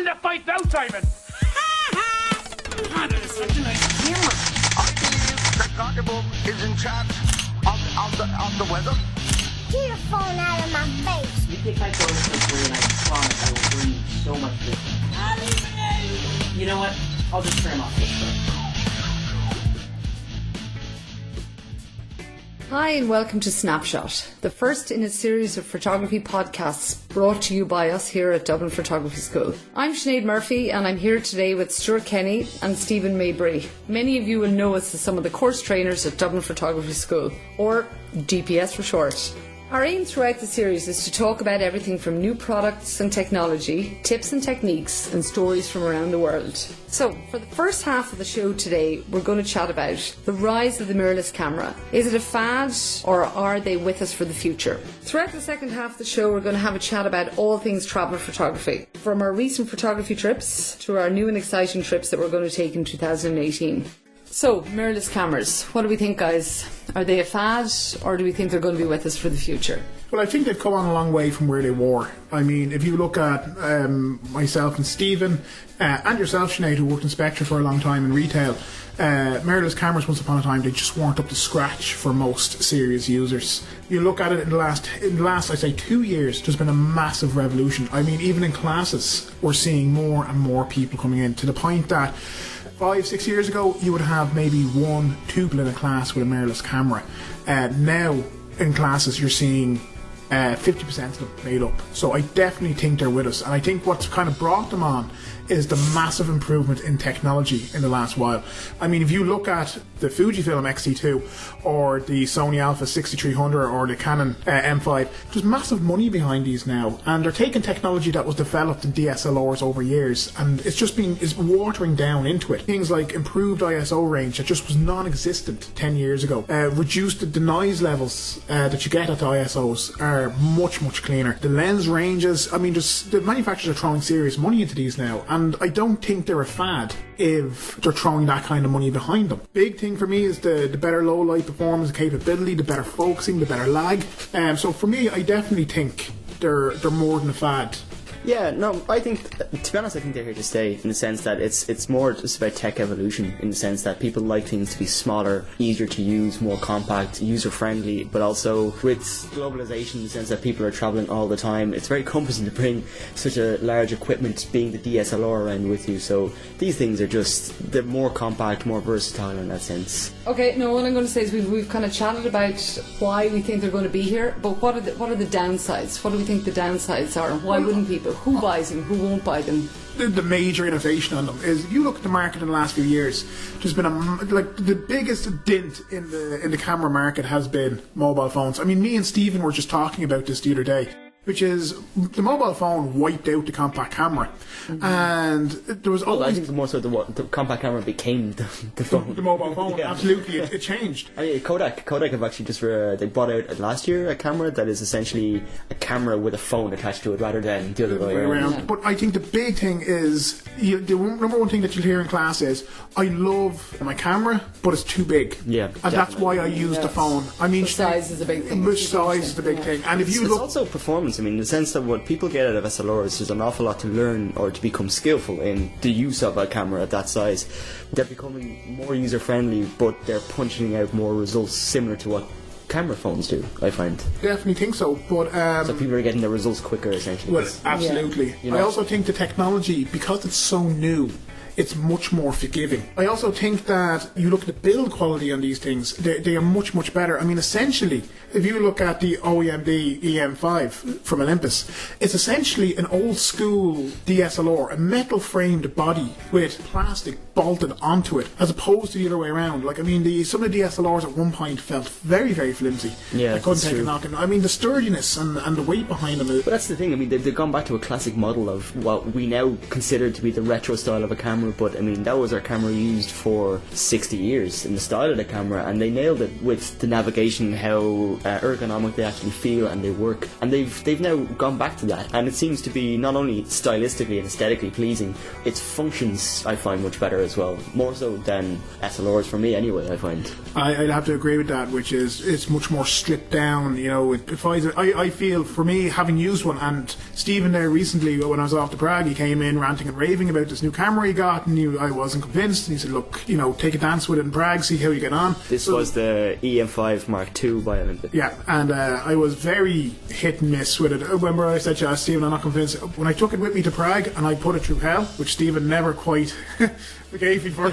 the fight now, Simon. That is such a nice camera. I believe that Gogglebum is in charge of the weather. Get your phone out of my face. You take my phone away and I promise I will bring you so much business. You know what? I'll just turn off this first. Hi and welcome to Snapshot, the first in a series of photography podcasts brought to you by us here at Dublin Photography School. I'm Sinead Murphy and I'm here today with Stuart Kenny and Stephen Mabry. Many of you will know us as some of the course trainers at Dublin Photography School, or DPS for short. Our aim throughout the series is to talk about everything from new products and technology, tips and techniques, and stories from around the world. So, for the first half of the show today, we're going to chat about the rise of the mirrorless camera. Is it a fad, or are they with us for the future? Throughout the second half of the show, we're going to have a chat about all things travel photography, from our recent photography trips to our new and exciting trips that we're going to take in 2018. So, mirrorless cameras, what do we think, guys? Are they a fad, or do we think they're going to be with us for the future? Well, I think they've come on a long way from where they were. I mean, if you look at myself and Stephen, and yourself, Sinead, who worked in Spectre for a long time in retail, mirrorless cameras once upon a time, they just weren't up to scratch for most serious users. You look at it in the last, I'd say 2 years, there's been a massive revolution. I mean, even in classes, we're seeing more and more people coming in, to the point that 5-6 years ago, you would have maybe 1-2 people in a class with a mirrorless camera. Now, in classes, you're seeing 50% of them made up. So I definitely think they're with us. And I think what's kind of brought them on is the massive improvement in technology in the last while. I mean, if you look at the Fujifilm X-T2 or the Sony Alpha 6300 or the Canon M5, there's massive money behind these now, and they're taking technology that was developed in DSLRs over years, and it's watering down into it. Things like improved ISO range that just was non-existent 10 years ago. Reduced the noise levels that you get at the ISOs are much, much cleaner. The lens ranges, I mean, the manufacturers are throwing serious money into these now, and I don't think they're a fad if they're throwing that kind of money behind them. Big thing for me is the better low light performance capability, the better focusing, the better lag. So for me, I definitely think they're more than a fad. Yeah, no, I think, to be honest, I think they're here to stay, in the sense that it's more just about tech evolution, in the sense that people like things to be smaller, easier to use, more compact, user-friendly, but also with globalization, in the sense that people are travelling all the time, it's very cumbersome to bring such a large equipment, being the DSLR, around with you, so these things are they're more compact, more versatile in that sense. Okay, no, what I'm going to say is we've kind of chatted about why we think they're going to be here, but what are the downsides? What do we think the downsides are, and why wouldn't people? Who buys them? Who won't buy them? The major innovation on them is, if you look at the market in the last few years, there's been the biggest dent in the camera market has been mobile phones. I mean, me and Stephen were just talking about this the other day, which is the mobile phone wiped out the compact camera, and there was always... I think more so the compact camera became the phone. The mobile phone, yeah. Absolutely, it changed. I mean, Kodak have actually just they brought out last year a camera that is essentially a camera with a phone attached to it, rather than the other way around. Yeah. But I think the big thing is, the number one thing that you'll hear in class is, I love my camera, but it's too big. Yeah, and definitely. that's why I use the phone. I mean, the size is a big thing. The size is the big thing, and if you it's look, also performance. I mean, in the sense that what people get out of SLRs, there's an awful lot to learn or to become skillful in the use of a camera at that size. They're becoming more user friendly, but they're punching out more results similar to what camera phones do, I find. Definitely think so, but so people are getting their results quicker, essentially. Well, absolutely. You know? I also think the technology, because it's so new, it's much more forgiving. I also think that you look at the build quality on these things, they are much, much better. I mean, essentially, if you look at the OEMD EM5 from Olympus, it's essentially an old school DSLR, a metal framed body with plastic bolted onto it, as opposed to the other way around. Like, I mean, some of the DSLRs at one point felt very, very flimsy. Yeah, I couldn't take true. a knock. I mean, the sturdiness and the weight behind them. But that's the thing, I mean, they've gone back to a classic model of what we now consider to be the retro style of a camera, camera, but I mean that was our camera used for 60 years in the style of the camera, and they nailed it with the navigation, how ergonomic they actually feel and they work, and they've now gone back to that, and it seems to be not only stylistically and aesthetically pleasing, its functions I find much better as well, more so than SLRs for me anyway. I find I'd have to agree with that, which is it's much more stripped down. You know, I feel for me, having used one, and Stephen there recently when I was off to Prague, he came in ranting and raving about this new camera he got, and I wasn't convinced, and he said, look, you know, take a dance with it in Prague, see how you get on. This was the EM5 Mark II by Olympic. Yeah, and I was very hit and miss with it. Remember I said to Stephen, I'm not convinced. When I took it with me to Prague and I put it through hell, which Stephen never quite forgave me for,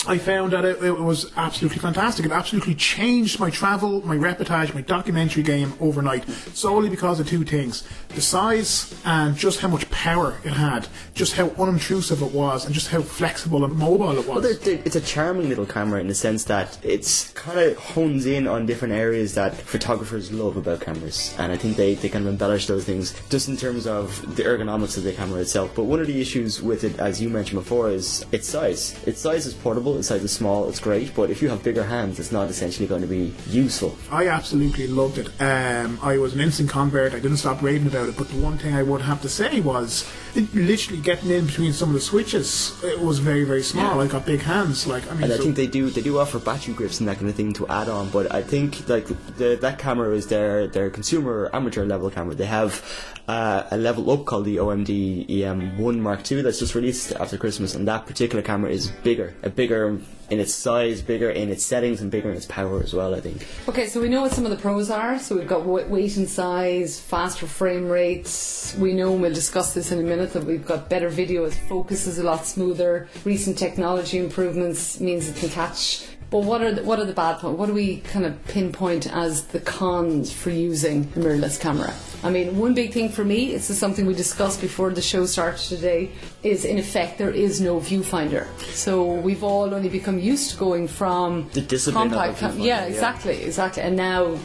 I found that it was absolutely fantastic. It absolutely changed my travel, my reportage, my documentary game overnight, solely because of two things: the size and just how much power it had, just how unobtrusive it was, and just how flexible and mobile it was. Well, it's a charming little camera in the sense that it's kind of hones in on different areas that photographers love about cameras, and I think they kind of embellish those things just in terms of the ergonomics of the camera itself. But one of the issues with it, as you mentioned before, is its size. Its size is portable, its size is small, it's great, but if you have bigger hands, it's not essentially going to be useful. I absolutely loved it. I was an instant convert. I didn't stop raving about it, but the one thing I would have to say was literally getting in between some of the switches, it was very, very small. Yeah. I got big hands, I think they do offer battery grips and that kind of thing to add on, but I think that camera is their consumer amateur level camera. They have a level up called the OMD EM1 Mark II that's just released after Christmas, and that particular camera is bigger in its size, bigger in its settings, and bigger in its power as well, I think. Okay, so we know what some of the pros are. So we've got weight and size, faster frame rates. We know, and we'll discuss this in a minute, that we've got better video, its focus is a lot smoother. Recent technology improvements means it can catch. But what are the bad points? What do we kind of pinpoint as the cons for using the mirrorless camera? I mean, one big thing for me, this is something we discussed before the show started today, is in effect there is no viewfinder. So we've all only become used to going from the discipline compact of a viewfinder, yeah, exactly. And now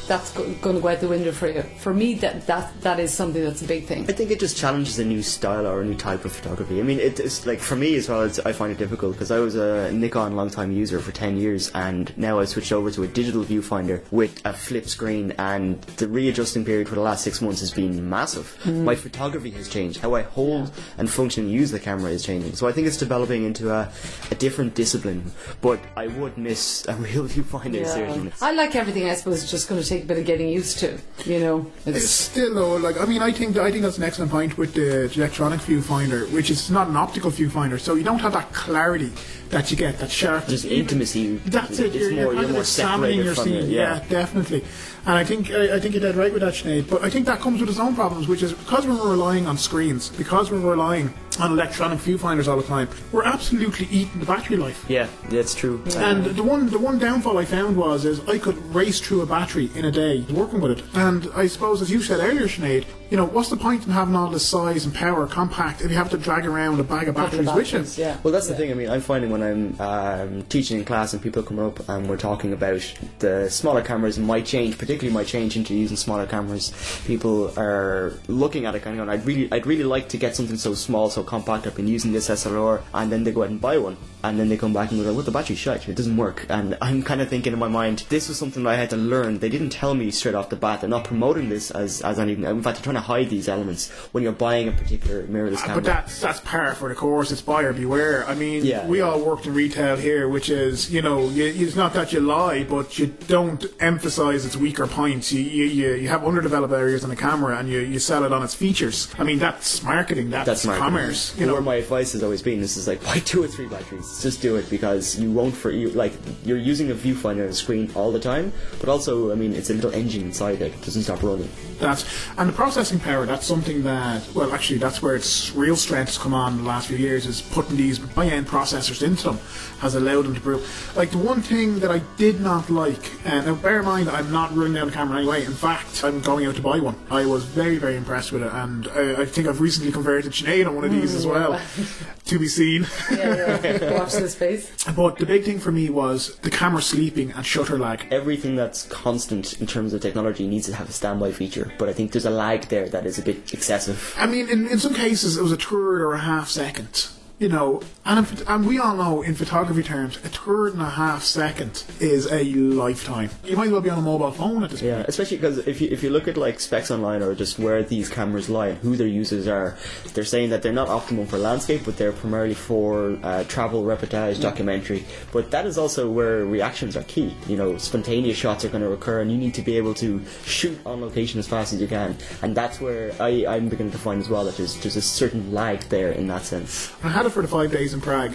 that's going to go out the window for you. For me, that is something that's a big thing. I think it just challenges a new style or a new type of photography. I mean, it's like, for me as well, I find it difficult because I was a Nikon long-time user for 10 years, and now I switched over to a digital viewfinder with a flip screen, and the readjusting period for the last 6 months has been massive. My photography has changed. How I hold and function and use the camera is changing. So I think it's developing into a different discipline, but I would miss a real viewfinder seriously. I like everything, I suppose, it's just going to take a bit of getting used to, you know. It's still though, like, I mean, I think that's an excellent point with the electronic viewfinder, which is not an optical viewfinder, so you don't have that clarity that you get, that sharp. Just intimacy. That's it. You're more examining your scene. Yeah, definitely. And I think you're dead right with that, Sinead. But I think that comes with its own problems, which is because we're relying on screens, because we're relying on electronic viewfinders all the time, we're absolutely eating the battery life. Yeah, that's true. And the one downfall I found is I could race through a battery in a day working with it. And I suppose, as you said earlier, Sinead, you know, what's the point in having all this size and power compact if you have to drag around a bag of batteries with you? Yeah. Well, that's the thing. I mean, I'm finding when I'm teaching in class and people come up and we're talking about the smaller cameras might change, particularly might change into using smaller cameras, people are looking at it kind of going, I'd really like to get something so small, so compact. I've been using this SLR, and then they go out and buy one, and then they come back and go, well, the battery's shite, it doesn't work. And I'm kind of thinking in my mind, this was something that I had to learn. They didn't tell me straight off the bat. They're not promoting this as anything. In fact, they're trying to hide these elements when you're buying a particular mirrorless camera. But that's par for the course. It's buyer beware. I mean, we all worked in retail here, which is, you know, it's not that you lie, but you don't emphasise its weaker points. You have underdeveloped areas on the camera, and you sell it on its features. I mean, that's marketing. That's marketing. Commerce. You know, where my advice has always been, this is like, buy 2 or 3 batteries. Just do it, because you won't you're using a viewfinder on a screen all the time, but also, I mean, it's a little engine inside it doesn't stop running. And the processing power, that's something that, well, actually, that's where its real strengths come on in the last few years, is putting these high-end processors into them has allowed them to prove. Like, the one thing that I did not like, now bear in mind, I'm not running down the camera anyway. In fact, I'm going out to buy one. I was very, very impressed with it, and I think I've recently converted Sinead on one of these movies as well. To be seen. Watch this space. But the big thing for me was the camera sleeping and shutter lag. Everything that's constant in terms of technology needs to have a standby feature, but I think there's a lag there that is a bit excessive. I mean, in some cases, it was a third or a half second. You know, and we all know in photography terms, a third and a half second is a lifetime. You might as well be on a mobile phone at this point. Yeah, especially because if you look at like specs online or just where these cameras lie and who their users are, they're saying that they're not optimum for landscape, but they're primarily for travel, reportage, documentary. But that is also where reactions are key. You know, spontaneous shots are going to occur, and you need to be able to shoot on location as fast as you can. And that's where I'm beginning to find as well that there's a certain lag there in that sense. I had it for the 5 days in Prague.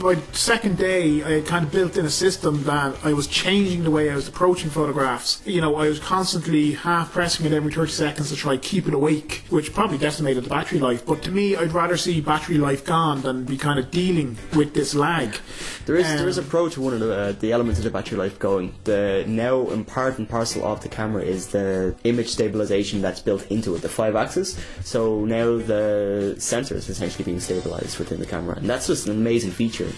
By second day, I had kind of built in a system that I was changing the way I was approaching photographs. You know, I was constantly half pressing it every 30 seconds to try to keep it awake, which probably decimated the battery life. But to me, I'd rather see battery life gone than be kind of dealing with this lag. There is a pro to one of the elements of the battery life going. The now in part and parcel of the camera is the image stabilization that's built into it, the 5-axis. So now the sensor is essentially being stabilized within the camera, and that's just an amazing feature.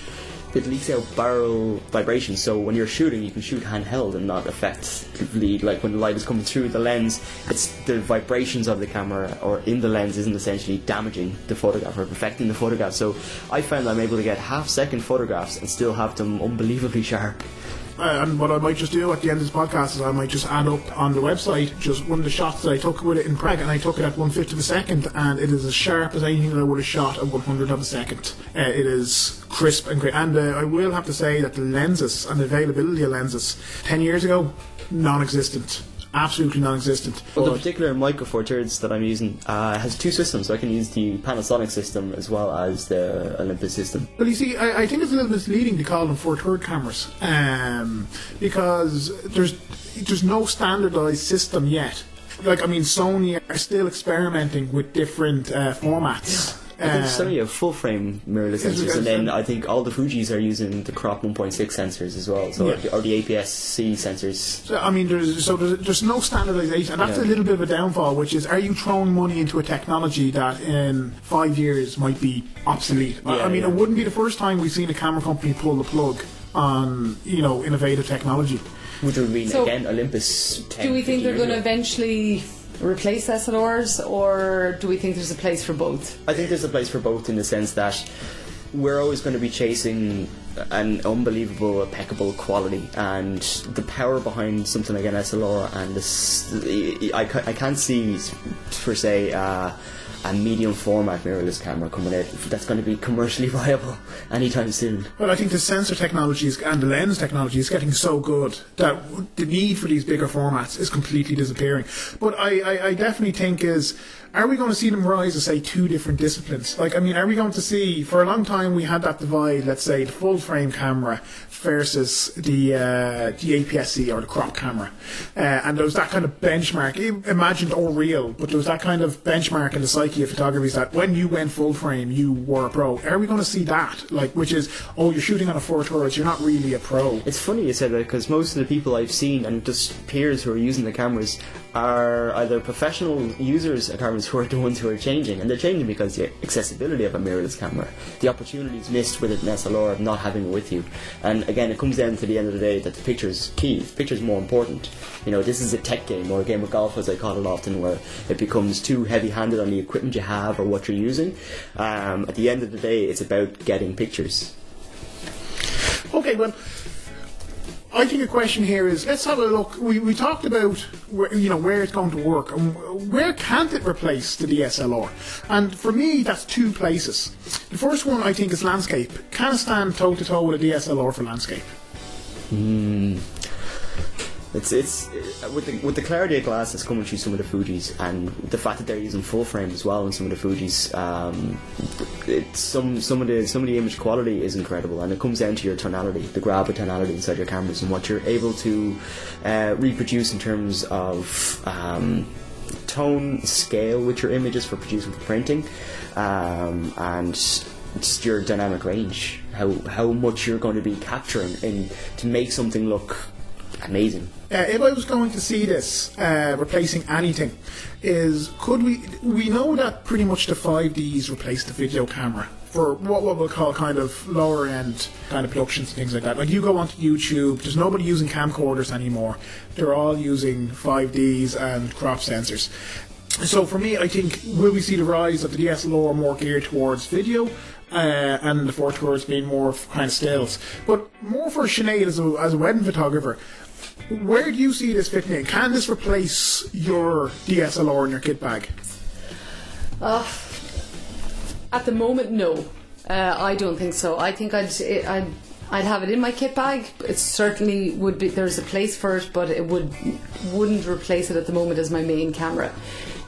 It leaks out barrel vibrations, so when you're shooting, you can shoot handheld and not effectively, like when the light is coming through the lens, it's the vibrations of the camera or in the lens isn't essentially damaging the photograph or affecting the photograph. So I found I'm able to get half-second photographs and still have them unbelievably sharp. And what I might just do at the end of this podcast is I might just add up on the website just one of the shots that I took with it in Prague, and I took it at 1/5 of a second, and it is as sharp as anything that I would have shot at 100th of a second. It is crisp and great, and I will have to say that the lenses and the availability of lenses 10 years ago, non-existent. Absolutely non-existent. Well, the particular Micro Four Thirds that I'm using has two systems, so I can use the Panasonic system as well as the Olympus system. Well, you see, I think it's a little misleading to call them 4/3 cameras, because there's no standardised system yet. Like, I mean, Sony are still experimenting with different formats. I think Sony have full frame mirrorless sensors, and then I think all the Fujis are using the crop 1.6 sensors as well, so or the APS-C sensors. So, I mean, there's no standardisation, and that's a little bit of a downfall, which is, are you throwing money into a technology that in 5 years might be obsolete? It wouldn't be the first time we've seen a camera company pull the plug on, you know, innovative technology. Which would mean, again, Olympus 10, do we think they're going to ago. eventually replace SLRs, or do we think there's a place for both? I think there's a place for both in the sense that we're always going to be chasing an unbelievable, impeccable quality, and the power behind something like an SLR and this, I can't see per se a medium format mirrorless camera coming out that's going to be commercially viable anytime soon. Well, I think the sensor technology and the lens technology is getting so good that the need for these bigger formats is completely disappearing. But I definitely think are we going to see them rise as, say, two different disciplines? Like, I mean, are we going to see, for a long time we had that divide, let's say, the full frame camera versus the APS-C or the crop camera. And there was that kind of benchmark, imagined or real, but there was that kind of benchmark in the psyche of photography is that when you went full frame, you were a pro. Are we going to see that? Like, which is, you're shooting on a 4/3, you're not really a pro. It's funny you said that, because most of the people I've seen, and just peers who are using the cameras, are either professional users of cameras who are the ones who are changing, and they're changing because the accessibility of a mirrorless camera, the opportunities missed with an SLR of not having it with you. And again, it comes down to the end of the day that the picture is key. The picture is more important. You know, this is a tech game, or a game of golf as I call it often, where it becomes too heavy-handed on the equipment you have or what you're using. At the end of the day, it's about getting pictures. Okay, well, I think a question here is, let's have a look. We talked about where it's going to work, and where can't it replace the DSLR? And for me, that's two places. The first one, I think, is landscape. Can it stand toe to toe with a DSLR for landscape? It's with the clarity of glass that's coming through some of the Fujis, and the fact that they're using full frame as well in some of the Fujis, some of the image quality is incredible, and it comes down to your tonality, the grab of tonality inside your cameras, and what you're able to reproduce in terms of tone, scale with your images for producing for printing, and just your dynamic range, how much you're going to be capturing to make something look amazing. If I was going to see this replacing anything, could we know that pretty much the 5Ds replaced the video camera for what we'll call kind of lower end kind of productions and things like that. Like you go onto YouTube, there's nobody using camcorders anymore. They're all using 5Ds and crop sensors. So for me, I think, will we see the rise of the DSLR more geared towards video, and the fourth towards being more kind of stills? But more for Sinead as a wedding photographer, where do you see this fitting in? Can this replace your DSLR in your kit bag? At the moment, no. I don't think so. I think I'd have it in my kit bag. It certainly would be. There's a place for it, but it wouldn't replace it at the moment as my main camera.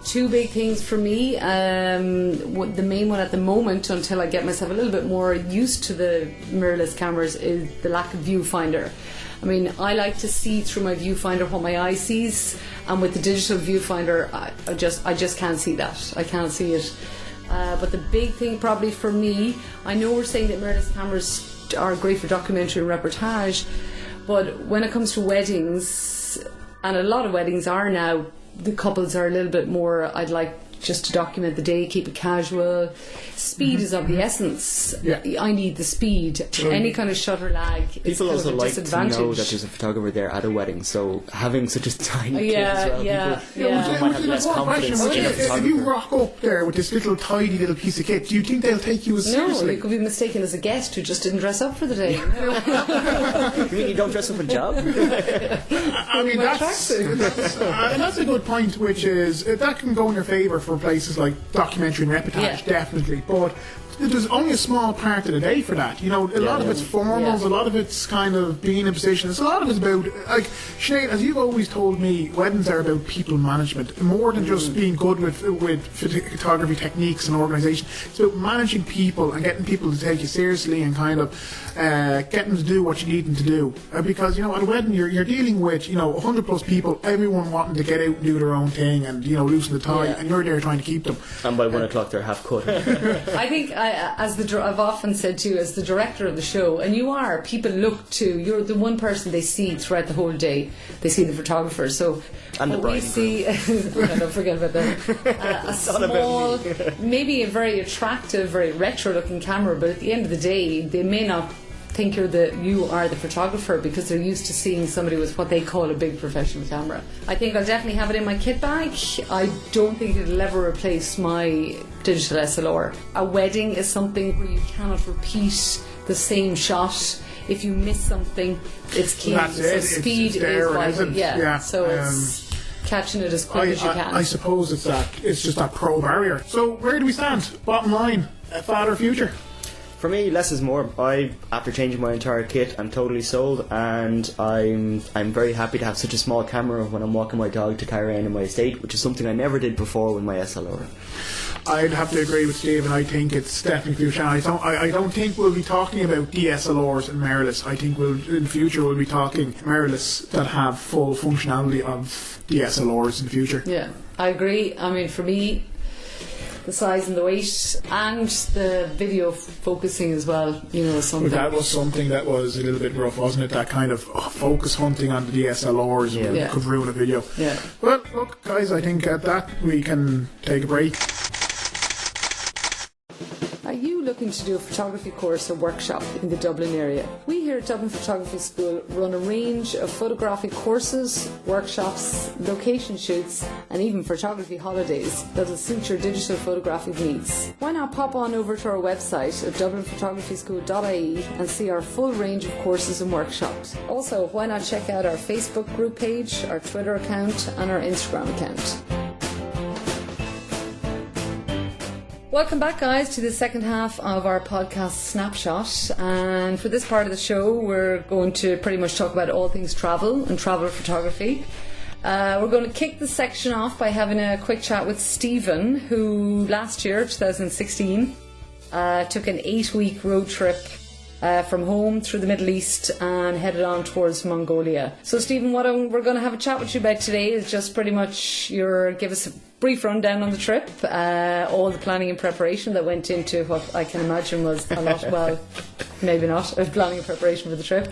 Two big things for me. The main one at the moment, until I get myself a little bit more used to the mirrorless cameras, is the lack of viewfinder. I mean, I like to see through my viewfinder what my eye sees, and with the digital viewfinder, I just can't see that. I can't see it. But the big thing probably for me, I know we're saying that mirrorless cameras are great for documentary and reportage, but when it comes to weddings, and a lot of weddings are now, the couples are a little bit more, I'd like just to document the day, keep it casual. Speed is of the essence. Yeah. I need the speed. Any kind of shutter lag is People kind also of a like to disadvantage. know that there's a photographer there at a wedding, so having such a tiny kit as well, people might have less confidence in a If you photographer. rock up there with this tidy little piece of kit, do you think they'll take you as No, seriously? you could be mistaken as a guest who just didn't dress up for the day. You mean you don't dress up in job? I mean, that's a good point, which is that can go in your favour for places like documentary and reportage, Yeah. definitely. But there's only a small part of the day for that. You know, a lot of it's formals, a lot of it's kind of being in positions. A lot of it's about, like, Sinead, as you've always told me, weddings are about people management more than just being good with photography techniques and organisation. It's about managing people and getting people to take you seriously and kind of getting them to do what you need them to do. Because, you know, at a wedding you're dealing with, you know, 100 plus people, everyone wanting to get out and do their own thing and, you know, loosen the tie, and you're there trying to keep them. And by 1 o'clock they're half cut. I think, I've often said to you, as the director of the show, and you are, people look to, you're the one person they see throughout the whole day. They see the photographer. So And the what we bride and see, don't forget about that. A small, maybe a very attractive, very retro-looking camera, but at the end of the day, they may not think you are the photographer because they're used to seeing somebody with what they call a big professional camera. I think I'll definitely have it in my kit bag. I don't think it'll ever replace my digital SLR. A wedding is something where you cannot repeat the same shot. If you miss something, it's key. That's so it. speed It's there, is vital. isn't it? Yeah. Yeah. So it's catching it as quick as you can. I suppose it's just that pro barrier. So where do we stand? Bottom line, fad or future? For me, less is more. After changing my entire kit, I'm totally sold, and I'm very happy to have such a small camera when I'm walking my dog to carry around in my estate, which is something I never did before with my SLR. I'd have to agree with Stephen. I think it's definitely future. I don't think we'll be talking about DSLRs and mirrorless. I think in the future we'll be talking mirrorless that have full functionality of DSLRs in the future. Yeah, I agree. I mean, for me, the size and the weight and the video focusing as well, you know, something. That was something that was a little bit rough, wasn't it? That kind of focus hunting on the DSLRs could ruin a video. Yeah. Well, look, guys, I think at that we can take a break. Are you looking to do a photography course or workshop in the Dublin area? We here at Dublin Photography School run a range of photographic courses, workshops, location shoots and even photography holidays that will suit your digital photographic needs. Why not pop on over to our website at dublinphotographyschool.ie and see our full range of courses and workshops. Also, why not check out our Facebook group page, our Twitter account and our Instagram account. Welcome back, guys, to the second half of our podcast Snapshot, and for this part of the show we're going to pretty much talk about all things travel and travel photography. We're going to kick the section off by having a quick chat with Stephen, who last year, 2016, took an 8-week road trip from home through the Middle East and headed on towards Mongolia. So Stephen, what we're going to have a chat with you about today is just pretty much give us a brief rundown on the trip, all the planning and preparation that went into what I can imagine was a lot, well, Maybe not. Planning and preparation for the trip.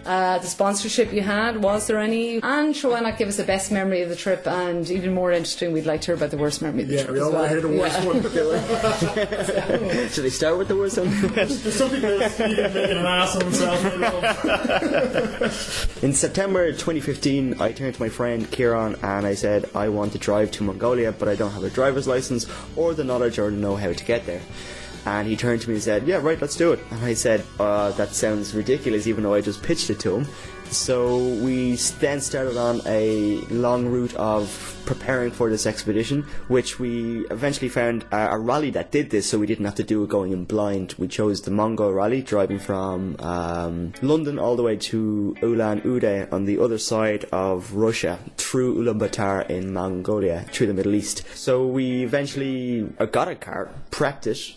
The sponsorship you had, was there any? And sure, why not give us the best memory of the trip? And even more interesting, we'd like to hear about the worst memory of the trip. We all want to hear the worst one. Should I start with the worst one? There's something about Stephen making an ass of himself. In September 2015, I turned to my friend Kieran and I said, I want to drive to Mongolia, but I don't have a driver's license or the knowledge or know how to get there. And he turned to me and said, yeah, right, let's do it. And I said, that sounds ridiculous, even though I just pitched it to him. So we then started on a long route of preparing for this expedition, which we eventually found a rally that did this, so we didn't have to do it going in blind. We chose the Mongol rally, driving from London all the way to Ulan-Ude on the other side of Russia, through Ulaanbaatar in Mongolia, through the Middle East. So we eventually got a car, prepped it,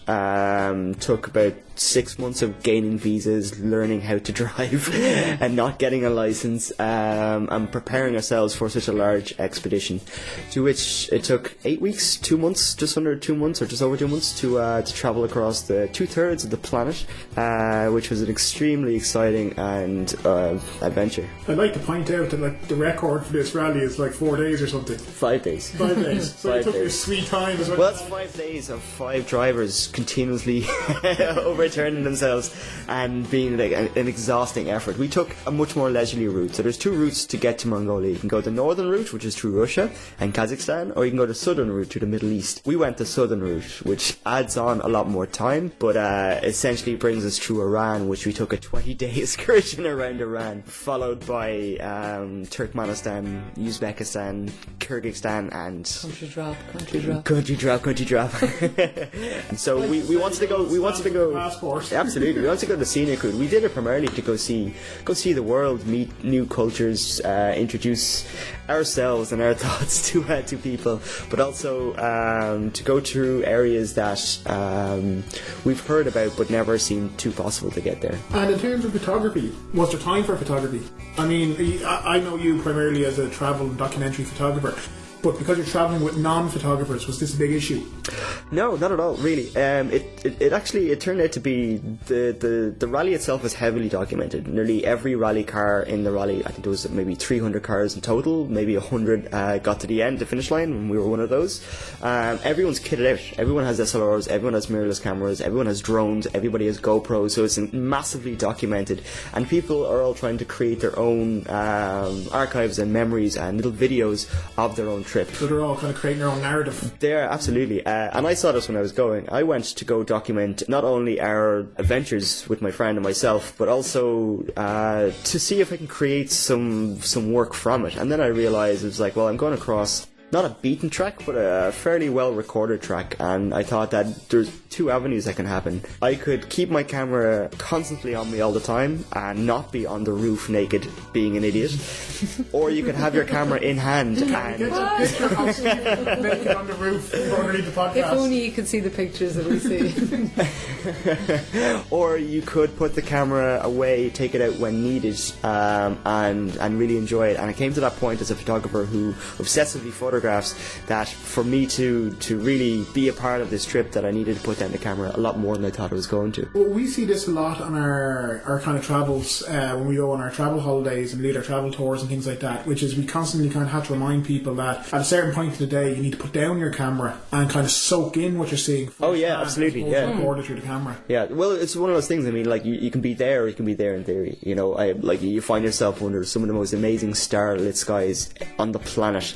took about 6 months of gaining visas, learning how to drive and not getting a license, and preparing ourselves for such a large expedition, to which it took 8 weeks, 2 months, just under 2 months or just over 2 months to travel across the 2/3 of the planet, which was an extremely exciting and adventure. I'd like to point out that the record for this rally is 4 days or something. 5 days. 5 days. So it took you a sweet time as well. Well, it's 5 days of 5 drivers continuously overturning themselves and being an exhausting effort. We took a much more leisurely route. So there's 2 routes to get to Mongolia. You can go the northern route, which is through Russia and Kazakhstan, or you can go the southern route to the Middle East. We went the southern route, which adds on a lot more time, but essentially brings us through Iran, which we took a 20-day excursion around Iran, followed by Turkmenistan, Uzbekistan, Kyrgyzstan, and country drop. And so we wanted to go. Passport. Absolutely, we wanted to go the scenic route. We did it primarily to go see the world, meet new cultures, introduce ourselves and our thoughts to people, but also to go through areas that we've heard about but never seemed too possible to get there. And in terms of photography, was there time for photography? I mean, I know you primarily as a travel and documentary photographer, but because you're travelling with non-photographers, was this a big issue? No, not at all, really. It actually turned out to be the rally itself was heavily documented. Nearly every rally car in the rally, I think there was maybe 300 cars in total, maybe 100 got to the end, the finish line, and we were one of those. Everyone's kitted out. Everyone has SLRs, everyone has mirrorless cameras, everyone has drones, everybody has GoPros, so it's massively documented. And people are all trying to create their own archives and memories and little videos of their own trip. So they're all kind of creating their own narrative. They are, absolutely. And I saw this when I was going. I went to go document not only our adventures with my friend and myself, but also to see if I can create some work from it. And then I realised it was like, well, I'm going across not a beaten track, but a fairly well recorded track, and I thought that there's 2 avenues that can happen. I could keep my camera constantly on me all the time and not be on the roof naked being an idiot, or you could have your camera in hand and Get a picture of Stephen naked on the roof underneath the podcast. If only you could see the pictures that we see. or you could put the camera away, take it out when needed, and really enjoy it. And I came to that point as a photographer who obsessively photographs that for me to really be a part of this trip, that I needed to put down the camera a lot more than I thought I was going to. Well, we see this a lot on our kind of travels when we go on our travel holidays and lead our travel tours and things like that, which is we constantly kind of have to remind people that at a certain point of the day you need to put down your camera and kind of soak in what you're seeing. Oh yeah, absolutely, yeah. Record it through the camera. Yeah, well, it's one of those things. I mean, like you can be there, or you can be there in theory. You know, you find yourself under some of the most amazing star-lit skies on the planet,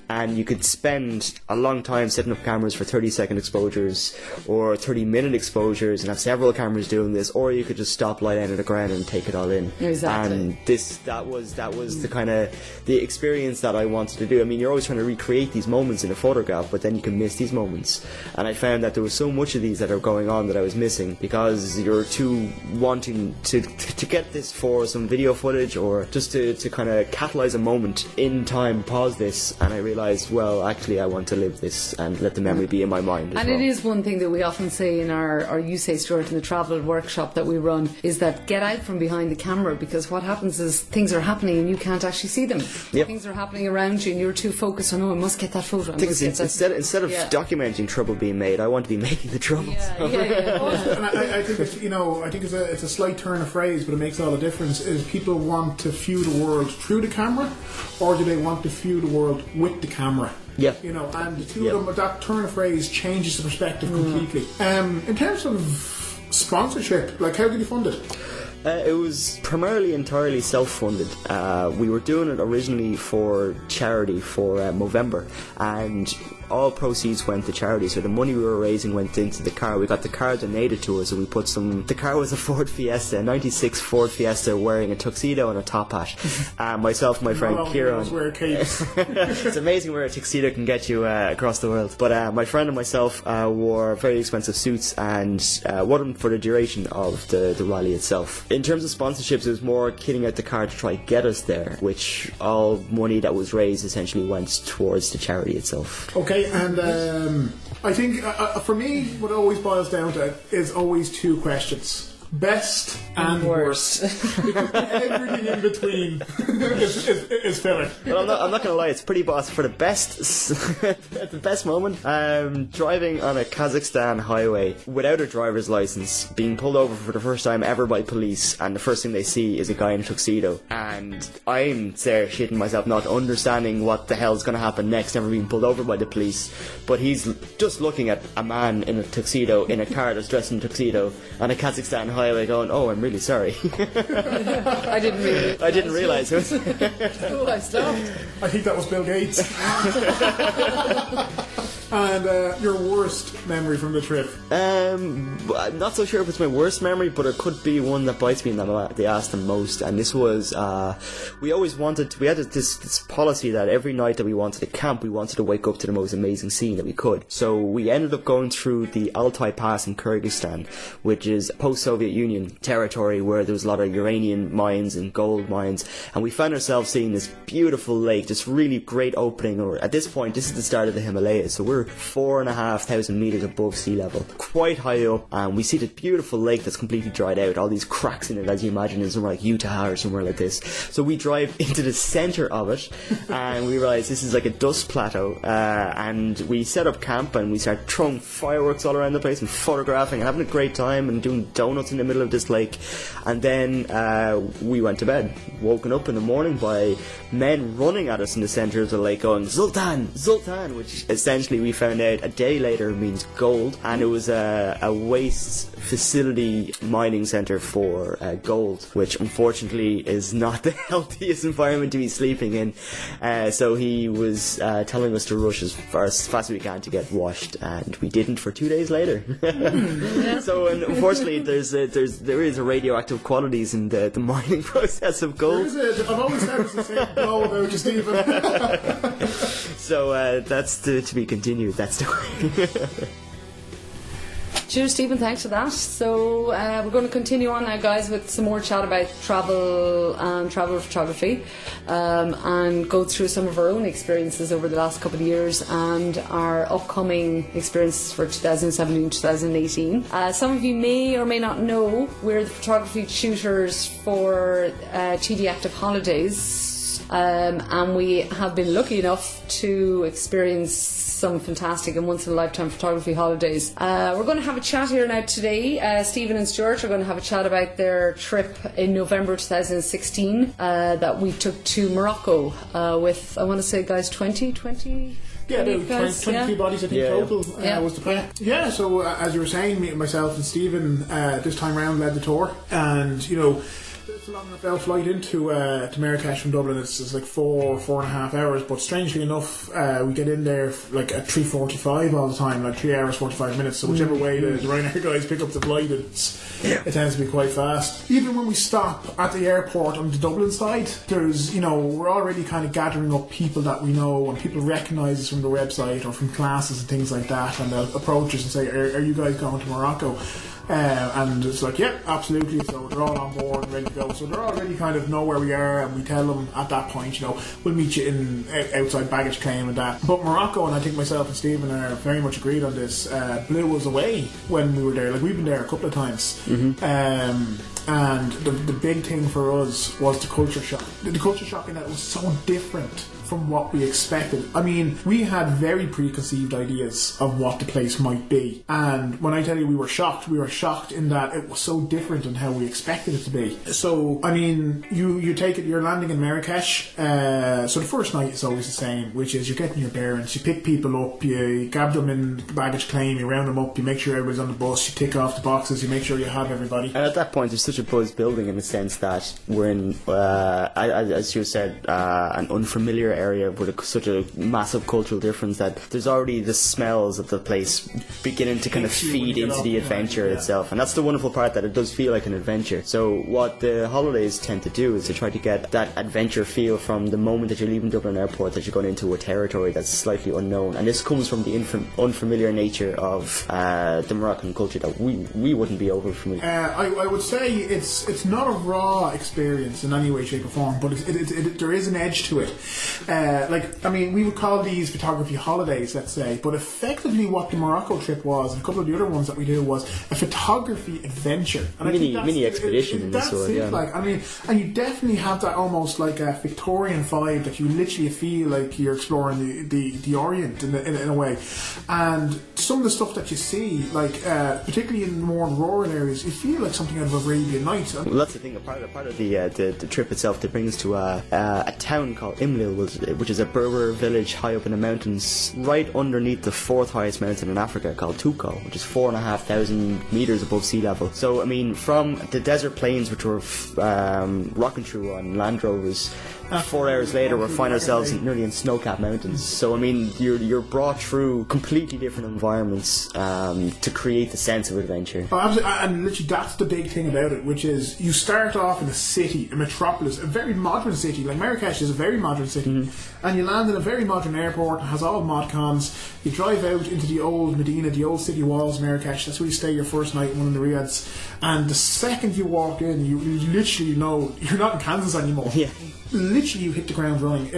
and you could spend a long time setting up cameras for 30-second exposures or 30-minute exposures and have several cameras doing this, or you could just stop, lie down on the ground and take it all in. Exactly. And that was the kind of the experience that I wanted to do. I mean, you're always trying to recreate these moments in a photograph, but then you can miss these moments. And I found that there was so much of these that are going on that I was missing because you're too wanting to get this for some video footage or just to kind of catalyse a moment in time, pause this, and I realised realised, well, actually I want to live this and let the memory be in my mind as And well. it is one thing that we often say in or you say, Stuart, in the travel workshop that we run, is that get out from behind the camera, because what happens is things are happening and you can't actually see them. Yep. Things are happening around you and you're too focused on, I must get that photo. Instead of documenting trouble being made, I want to be making the trouble. And I think it's, it's a slight turn of phrase, but it makes all the difference. Is people want to view the world through the camera, or do they want to view the world with the camera? Yeah. And the two of them, that turn of phrase changes the perspective completely. In terms of sponsorship, like, how did you fund it? It was primarily entirely self-funded. We were doing it originally for charity for Movember, and all proceeds went to charity. So the money we were raising went into the car. We got the car donated to us, and we put the car was a Ford Fiesta, a 96 Ford Fiesta, wearing a tuxedo and a top hat. Myself and my friend Kieran. Wear capes. It's amazing where a tuxedo can get you across the world. But my friend and myself wore very expensive suits and wore them for the duration of the rally itself. In terms of sponsorships, it was more kitting out the car to try get us there, which all money that was raised essentially went towards the charity itself. Okay, and I think for me, what it always boils down to is always two questions. Best and worst. Because everything in between is filler. Well, I'm not going to lie, it's pretty boss. For the best, at the best moment, driving on a Kazakhstan highway without a driver's license, being pulled over for the first time ever by police, and the first thing they see is a guy in a tuxedo, and I'm there shitting myself, not understanding what the hell's going to happen next, never being pulled over by the police, but he's just looking at a man in a tuxedo in a car that's dressed in a tuxedo on a Kazakhstan highway going, oh, I'm really sorry. I didn't realise it. Oh, I stopped. I think that was Bill Gates. And your worst memory from the trip? I'm not so sure if it's my worst memory, but it could be one that bites me in the ass the most. And this was, we had this policy that every night that we wanted to camp, we wanted to wake up to the most amazing scene that we could. So we ended up going through the Altai Pass in Kyrgyzstan, which is post-Soviet Union territory where there was a lot of uranium mines and gold mines. And we found ourselves seeing this beautiful lake, this really great opening. Or at this point, this is the start of the Himalayas, so we're 4,500 meters above sea level, quite high up, and we see this beautiful lake that's completely dried out, all these cracks in it, as you imagine in somewhere like Utah or somewhere like this. So we drive into the center of it, and we realize this is like a dust plateau, and we set up camp and we start throwing fireworks all around the place and photographing and having a great time and doing donuts in the middle of this lake. And then we went to bed, woken up in the morning by men running at us in the center of the lake going, Zoltan, Zoltan, which essentially we found out a day later means gold, and it was a waste facility mining centre for gold, which unfortunately is not the healthiest environment to be sleeping in. So he was telling us to rush as fast as we can to get washed, and we didn't for 2 days later. So unfortunately there is a radioactive qualities in the mining process of gold. I've always said it's the same gold about you, Stephen. So that's to be continued, that story. Cheers, Stephen, thanks for that. So we're going to continue on now, guys, with some more chat about travel and travel photography, and go through some of our own experiences over the last couple of years and our upcoming experiences for 2017-2018. Some of you may or may not know we're the photography tutors for TD Active Holidays, and we have been lucky enough to experience some fantastic and once-in-a-lifetime photography holidays. We're going to have a chat here now today. Stephen and Stuart are going to have a chat about their trip in November 2016 that we took to Morocco with, I want to say, guys, 20? Yeah, about 22 bodies, I think, total was the plan. Yeah, so as you were saying, myself and Stephen this time round led the tour, and it's a long enough flight into Marrakesh from Dublin. It's like 4.5 hours, but strangely enough we get in there like at 3:45 all the time, like 3 hours 45 minutes, so whichever way the Ryanair guys pick up the flight, it tends to be quite fast. Even when we stop at the airport on the Dublin side, there's we're already kind of gathering up people that we know, and people recognise us from the website or from classes and things like that, and they'll approach us and say, are you guys going to Morocco? And it's like, yep, absolutely. So they're all on board and ready to go. So they're already kind of know where we are, and we tell them at that point, you know, we'll meet you in outside baggage claim and that. But Morocco, and I think myself and Stephen are very much agreed on this, blew us away when we were there. Like, we've been there a couple of times. And the big thing for us was the culture shock. The culture shock in that it was so different from what we expected. I mean, we had very preconceived ideas of what the place might be, and when I tell you we were shocked in that it was so different than how we expected it to be. So, I mean, you take it, you're landing in Marrakesh, so the first night is always the same, which is you're getting your bearings, you pick people up, you grab them in baggage claim, you round them up, you make sure everybody's on the bus, you tick off the boxes, you make sure you have everybody. And at that point, there's such a buzz building in the sense that we're in, as you said, an unfamiliar area with such a massive cultural difference that there's already the smells of the place beginning to kind of feed into the adventure itself. And that's the wonderful part, that it does feel like an adventure. So what the holidays tend to do is to try to get that adventure feel from the moment that you're leaving Dublin Airport, that you're going into a territory that's slightly unknown. And this comes from the unfamiliar nature of the Moroccan culture that we wouldn't be over familiar. I would say it's not a raw experience in any way, shape or form, but there is an edge to it. Like, I mean, we would call these photography holidays, let's say, but effectively what the Morocco trip was, and a couple of the other ones that we did, was a photography adventure. And mini expedition in this sort, yeah. Like, I mean, and you definitely have that almost like a Victorian vibe, that you literally feel like you're exploring the Orient in a way. And some of the stuff that you see, like particularly in more rural areas, you feel like something out of Arabian Nights. Well, that's the thing. Part of the trip itself, that brings us to a town called Imlil, which is a Berber village high up in the mountains, right underneath the fourth highest mountain in Africa, called Tukal, which is 4,500 meters above sea level. So, I mean, from the desert plains, which we're rocking through on Land Rovers, 4 hours later we find ourselves nearly in snow-capped mountains. So, I mean, you're brought through completely different environments to create the sense of adventure. Oh, absolutely. And literally, that's the big thing about it, which is you start off in a city, a metropolis, a very modern city. Like, Marrakesh is a very modern city, and you land in a very modern airport. It has all mod cons. You drive out into the old Medina, the old city walls of Marrakesh. That's where you stay your first night in one of the riads. And the second you walk in, you literally know you're not in Kansas anymore. Yeah. Literally, you hit the ground running.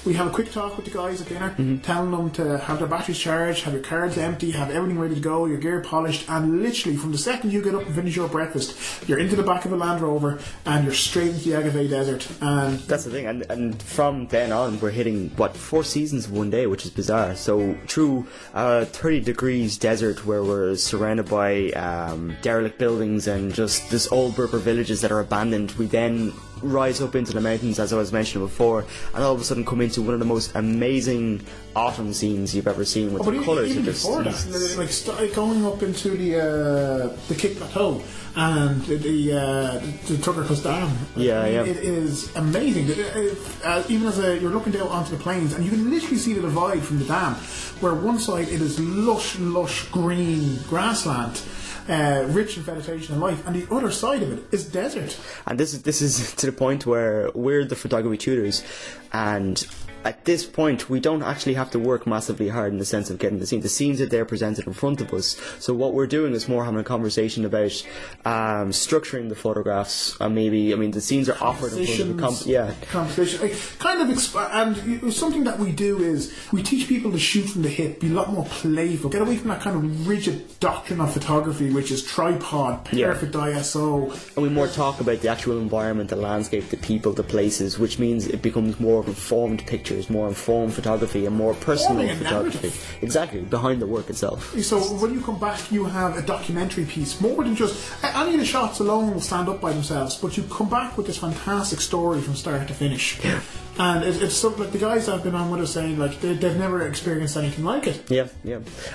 We have a quick talk with the guys at dinner, telling them to have their batteries charged, have your cards empty, have everything ready to go, your gear polished, and literally from the second you get up and finish your breakfast, you're into the back of a Land Rover and you're straight into the Agave Desert. And that's the thing. And from then on, we're hitting 4 seasons in one day, which is bizarre. So through 30 degrees desert, where we're surrounded by derelict buildings and just this old Berber villages that are abandoned, we then rise up into the mountains, as I was mentioning before, and all of a sudden come into one of the most amazing autumn scenes you've ever seen, with the colours even of just before that, like going up into the Kick Plateau and the Tucker Dam. It is amazing. Even as you're looking down onto the plains, and you can literally see the divide from the dam, where one side it is lush green grassland, rich in vegetation and life, and the other side of it is desert. And this is to the point where we're the photography tutors, and at this point we don't actually have to work massively hard in the sense of getting the scene. The scenes are there presented in front of us, so what we're doing is more having a conversation about structuring the photographs, and the scenes are offered in front of the composition. And something that we do is we teach people to shoot from the hip, be a lot more playful, get away from that kind of rigid doctrine of photography, which is tripod, perfect ISO. And we more talk about the actual environment, the landscape, the people, the places, which means it becomes more of informed pictures, more informed photography, and more personal photography. Exactly, behind the work itself. So when you come back, you have a documentary piece, more than just any of the shots alone will stand up by themselves, but you come back with this fantastic story from start to finish. And it's something like the guys that have been on with us saying, like, they've never experienced anything like it. Yeah.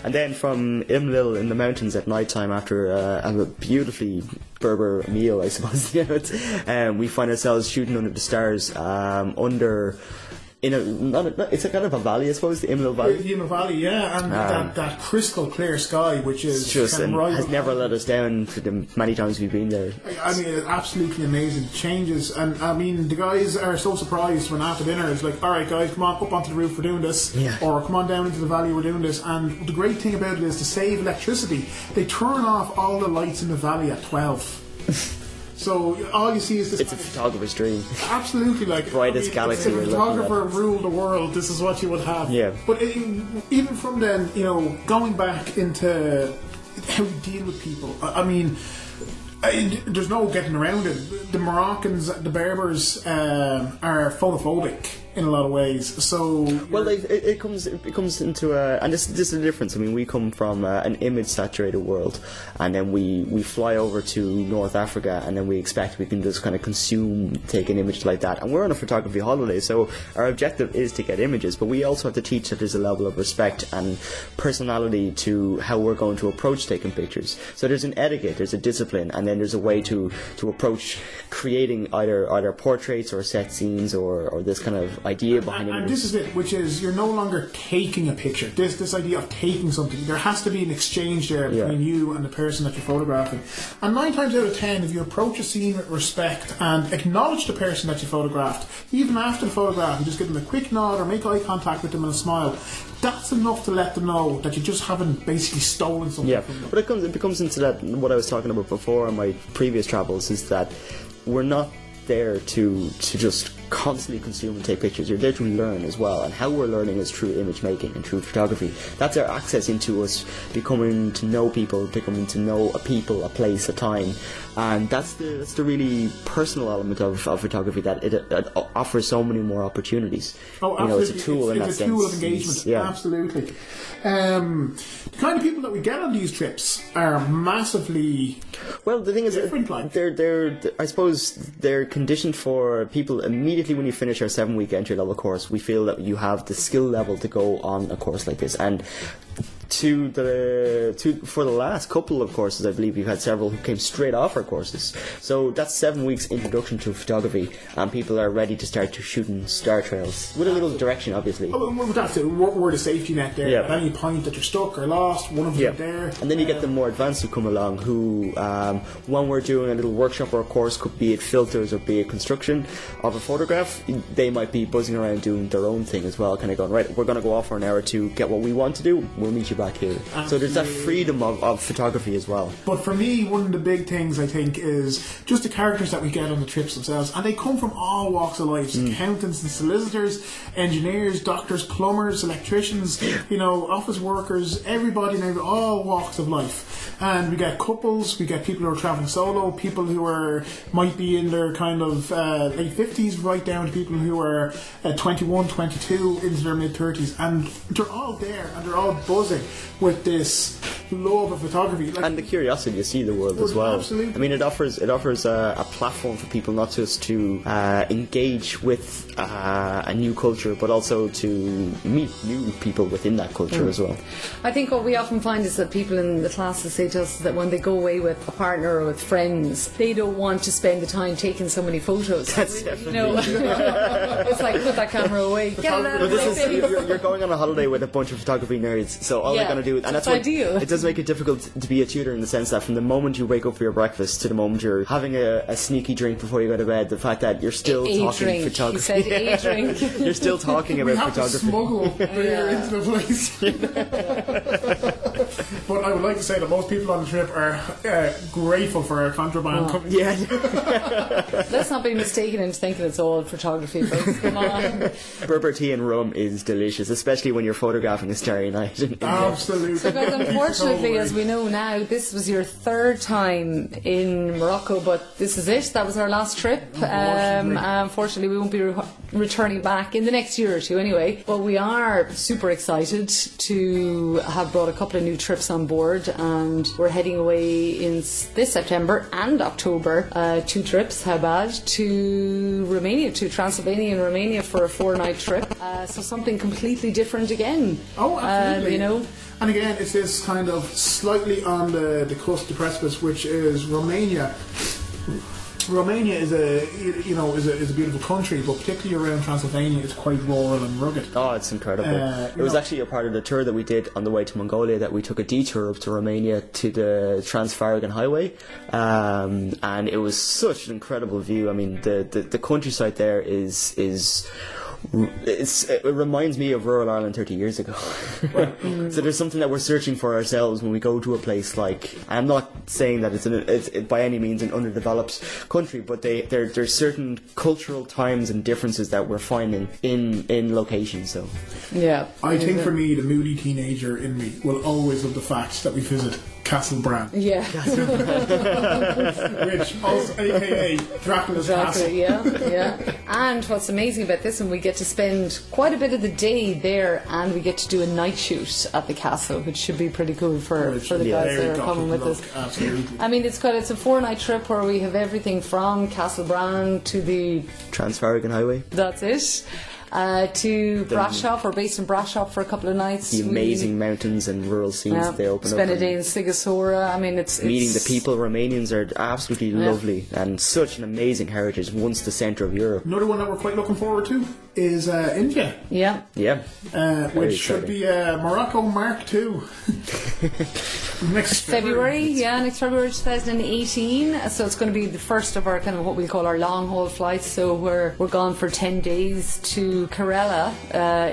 And then from Imlil in the mountains at night time, after a beautifully Berber meal, I suppose, we find ourselves shooting under the stars, under in it's a kind of a valley, I suppose, the Imlo Valley. The Imlo Valley, yeah, and that crystal clear sky, which is just and has never let us down for the many times we've been there. I mean, it's absolutely amazing. It changes, and I mean, the guys are so surprised when after dinner it's like, all right, guys, come on up onto the roof, we're doing this, or come on down into the valley, we're doing this. And the great thing about it is to save electricity, they turn off all the lights in the valley at 12. So all you see is this. It's a photographer's dream. Absolutely, like brightest galaxy. If a photographer ruled the world, this is what you would have. Yeah. But even from then, going back into how we deal with people. I mean, there's no getting around it. The Moroccans, the Berbers, are photophobic in a lot of ways. So it comes into and this is the difference. I mean, we come from an image saturated world, and then we fly over to North Africa, and then we expect we can just kind of take an image like that. And we're on a photography holiday, so our objective is to get images, but we also have to teach that there's a level of respect and personality to how we're going to approach taking pictures. So there's an etiquette, there's a discipline, and then there's a way to approach creating either portraits or set scenes or this kind of idea behind it. And this is it, which is you're no longer taking a picture. This idea of taking something, there has to be an exchange there between you and the person that you're photographing. And 9 times out of 10, if you approach a scene with respect and acknowledge the person that you photographed, even after the photograph, you just give them a quick nod or make eye contact with them and a smile, that's enough to let them know that you just haven't basically stolen something from them. But it becomes into that, what I was talking about before in my previous travels, is that we're not there to just constantly consume and take pictures. You're there to learn as well, and how we're learning is through image making and through photography. That's our access into us becoming to know people, becoming to know a people, a place, a time, and that's the really personal element of photography, that it offers so many more opportunities. Oh, absolutely. It's a tool in that sense. It's a tool of engagement. Absolutely. The kind of people that we get on these trips are massively the thing is, different. They're I suppose they're conditioned for people immediately. When you finish our 7-week entry level course, we feel that you have the skill level to go on a course like this. And for the last couple of courses, I believe you've had several who came straight off our courses. So that's 7 weeks introduction to photography, and people are ready to start to shooting star trails with a little direction, obviously. That's it. We're the safety net there. At any point that you're stuck or lost, one of them there. And then you get the more advanced who come along, who when we're doing a little workshop or a course, could be it filters or be it construction of a photograph, they might be buzzing around doing their own thing as well, kind of going, right, we're going to go off for an hour to get what we want to do, we'll meet you back here. Absolutely. So there's that freedom of photography as well. But for me, one of the big things I think is just the characters that we get on the trips themselves, and they come from all walks of life: accountants and solicitors, engineers, doctors, plumbers, electricians, office workers, everybody in all walks of life. And we get couples, we get people who are travelling solo, people who might be in their kind of late 50s, right down to people who are 21, 22, into their mid 30s, and they're all there and they're all buzzing with this love of photography, and the curiosity to see the world as well. Absolutely. I mean, it offers a platform for people not just to engage with a new culture, but also to meet new people within that culture as well. I think what we often find is that people in the classes say to us that when they go away with a partner or with friends, they don't want to spend the time taking so many photos. That's definitely it's like, put that camera away. Get it out of the face. You're going on a holiday with a bunch of photography nerds, so all they're going to do, and that's what ideal. It does make it difficult to be a tutor in the sense that from the moment you wake up for your breakfast to the moment you're having a sneaky drink before you go to bed, the fact that you're still talking photography. He said a drink. You're still talking about photography. We have to smuggle beer into the place. But I would like to say that most people on the trip are grateful for our contraband coming. Yeah. Let's not be mistaken into thinking it's all photography, folks. Come on. Berber tea and rum is delicious, especially when you're photographing a starry night. Absolutely. So guys, unfortunately, as we know now, this was your 3rd time in Morocco, but this is it. That was our last trip. Unfortunately, we won't be returning back in the next year or two anyway. But we are super excited to have brought a couple of new trips on board, and we're heading away in this September and October. 2 trips, how bad, to Romania, to Transylvania and Romania for a 4-night trip. So something completely different again. Oh, absolutely. And again, it's this kind of slightly on the cusp, the precipice, which is Romania. Romania is a beautiful country, but particularly around Transylvania, it's quite rural and rugged. Oh, it's incredible. It was actually a part of the tour that we did on the way to Mongolia that we took a detour up to Romania to the Trans-Faragan Highway, and it was such an incredible view. I mean, the countryside there it reminds me of rural Ireland 30 years ago. So there's something that we're searching for ourselves when we go to a place like, I'm not saying that it's by any means an underdeveloped country, but there's certain cultural times and differences that we're finding in locations. So Yeah. I think for me, the moody teenager in me will always love the fact that we visit Castle Bran, Yeah. which also, aka Dracula's Castle. Exactly, yeah. And what's amazing about this one, we get to spend quite a bit of the day there, and we get to do a night shoot at the castle, which should be pretty cool for the guys that are coming with us. Absolutely. I mean, it's a 4-night trip where we have everything from Castle Bran to the Trans-Faragan Highway. That's it. To Brasov. We're based in Brasov for a couple of nights. The amazing mountains and rural scenes that they open spend up. a day in Sigosora. I mean, it's meeting the people. Romanians are absolutely lovely and such an amazing heritage. Once the centre of Europe. Another one that we're quite looking forward to is India. Yeah. Which should be Morocco Mark II. Next February 2018. So it's going to be the first of our kind of what we call our long haul flights. So we're gone for 10 days to Kerala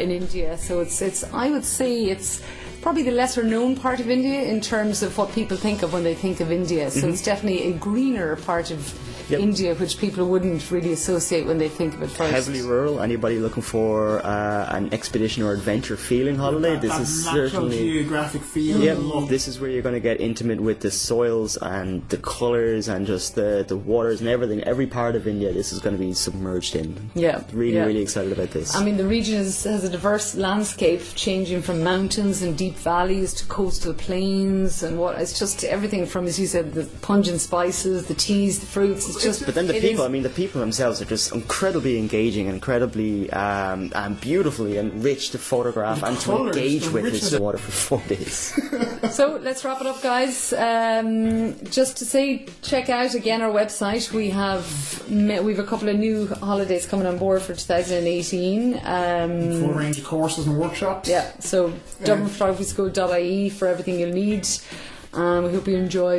in India. So it's I would say it's probably the lesser known part of India in terms of what people think of when they think of India. So it's definitely a greener part of India, which people wouldn't really associate when they think of it first. Heavily rural. Anybody looking for an expedition or adventure feeling holiday, this is certainly geographic feel. This is where you're going to get intimate with the soils and the colours and just the waters and everything. Every part of India, this is going to be submerged in. Really excited about this. I mean, the region has a diverse landscape, changing from mountains and deep valleys to coastal plains, and it's just everything from, as you said, the pungent spices, the teas, the fruits. But then the people themselves are just incredibly engaging, incredibly and beautifully and rich to photograph and to engage with. It's the water for 4 days. So let's wrap it up, guys. Just to say, check out again our website. We've a couple of new holidays coming on board for 2018. Full range of courses and workshops. Yeah, so dublinphotographyschool.ie for everything you'll need. We hope you enjoy